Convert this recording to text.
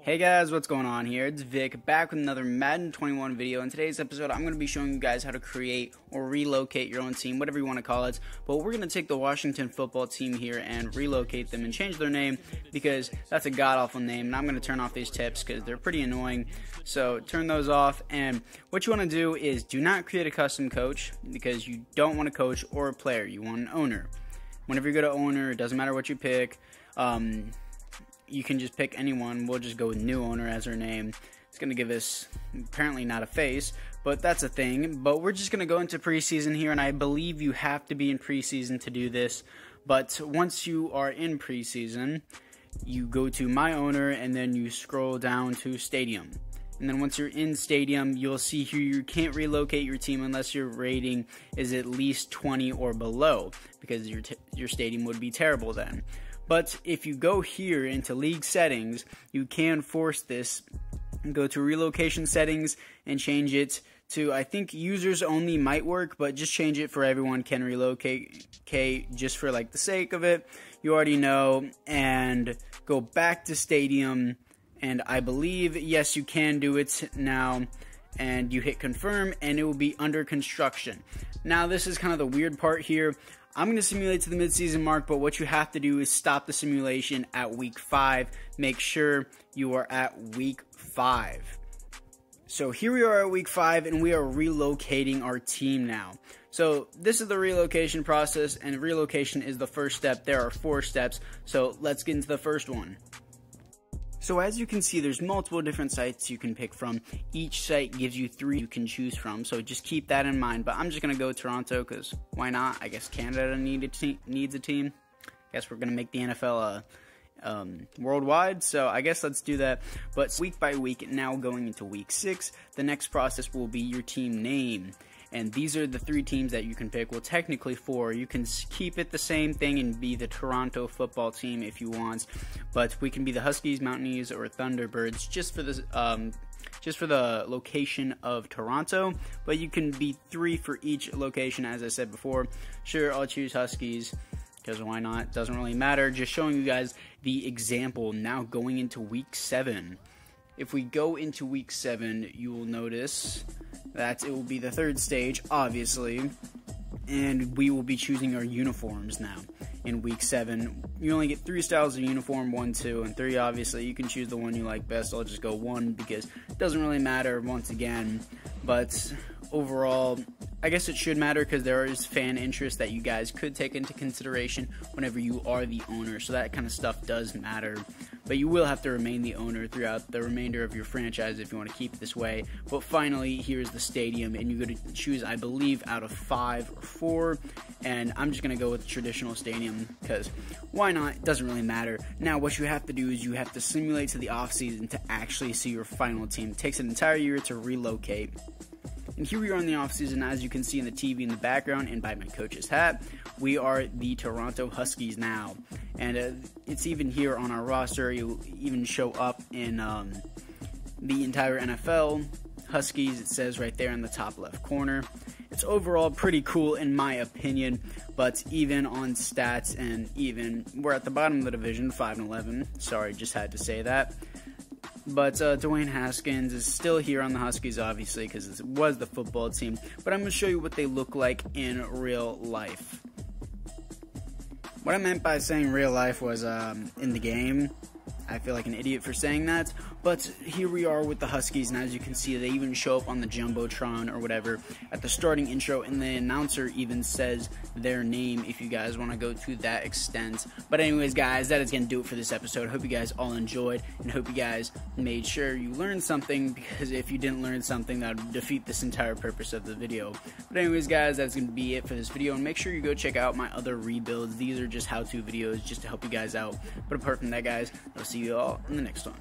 Hey guys, what's going on here? It's Vic, back with another Madden 21 video. In today's episode, I'm going to be showing you guys how to create or relocate your own team, whatever you want to call it. But we're going to take the Washington football team here and relocate them and change their name because that's a god-awful name. And I'm going to turn off these tips because they're pretty annoying. So turn those off. And what you want to do is do not create a custom coach because you don't want a coach or a player. You want an owner. Whenever you go to owner, it doesn't matter what you pick. You can just pick anyone. We'll just go with new owner as our name. It's going to give us apparently not a face, but that's a thing. But we're just going to go into preseason here, and I believe you have to be in preseason to do this. But once you are in preseason, you go to my owner, and then you scroll down to stadium. And then once you're in stadium, you'll see here you can't relocate your team unless your rating is at least 20 or below, because your stadium would be terrible then. But if you go here into league settings, you can force this and go to relocation settings and change it to, I think users only might work, but just change it for everyone can relocate, just for like the sake of it. You already know, and go back to stadium, and I believe, yes, you can do it now, and you hit confirm, and it will be under construction. Now, this is kind of the weird part here. I'm going to simulate to the midseason mark, but what you have to do is stop the simulation at week 5. Make sure you are at week 5. So here we are at week 5, and we are relocating our team now. So this is the relocation process, and relocation is the first step. There are 4 steps, so let's get into the first one. So as you can see, there's multiple different sites you can pick from. Each site gives you 3 you can choose from, so just keep that in mind. But I'm just going to go Toronto because why not? I guess Canada needs a team. I guess we're going to make the NFL worldwide, so I guess let's do that. But week by week, now going into week 6, the next process will be your team name. And these are the 3 teams that you can pick. Well, technically 4. You can keep it the same thing and be the Toronto football team if you want. But we can be the Huskies, Mountaineers, or Thunderbirds just for the location of Toronto. But you can be 3 for each location, as I said before. Sure, I'll choose Huskies because why not? Doesn't really matter. Just showing you guys the example now going into week 7. If we go into week 7, you will notice that it will be the 3rd stage, obviously, and we will be choosing our uniforms now. In week 7, you only get 3 styles of uniform, 1, 2, and 3, obviously. You can choose the one you like best. I'll just go 1 because it doesn't really matter once again, but overall, I guess it should matter because there is fan interest that you guys could take into consideration whenever you are the owner, so that kind of stuff does matter. But you will have to remain the owner throughout the remainder of your franchise if you want to keep it this way. But finally, here's the stadium, and you're going to choose, I believe, out of 5 or 4, and I'm just going to go with the traditional stadium because why not? It doesn't really matter. Now, what you have to do is you have to simulate to the offseason to actually see your final team. It takes an entire year to relocate. And here we are in the offseason, as you can see in the TV in the background and by my coach's hat. We are the Toronto Huskies now. And it's even here on our roster. You'll even show up in the entire NFL. Huskies, it says right there in the top left corner. It's overall pretty cool in my opinion, but even on stats and even, we're at the bottom of the division, 5-11. Sorry, just had to say that. But Dwayne Haskins is still here on the Huskies, obviously, because it was the football team. But I'm going to show you what they look like in real life. What I meant by saying real life was in the game. I feel like an idiot for saying that. But here we are with the Huskies, and as you can see, they even show up on the Jumbotron or whatever at the starting intro, and the announcer even says their name if you guys want to go to that extent. But anyways, guys, that is going to do it for this episode. Hope you guys all enjoyed, and hope you guys made sure you learned something, because if you didn't learn something, that would defeat this entire purpose of the video. But anyways, guys, that's going to be it for this video, and make sure you go check out my other rebuilds. These are just how-to videos just to help you guys out. But apart from that, guys, I'll see you all in the next one.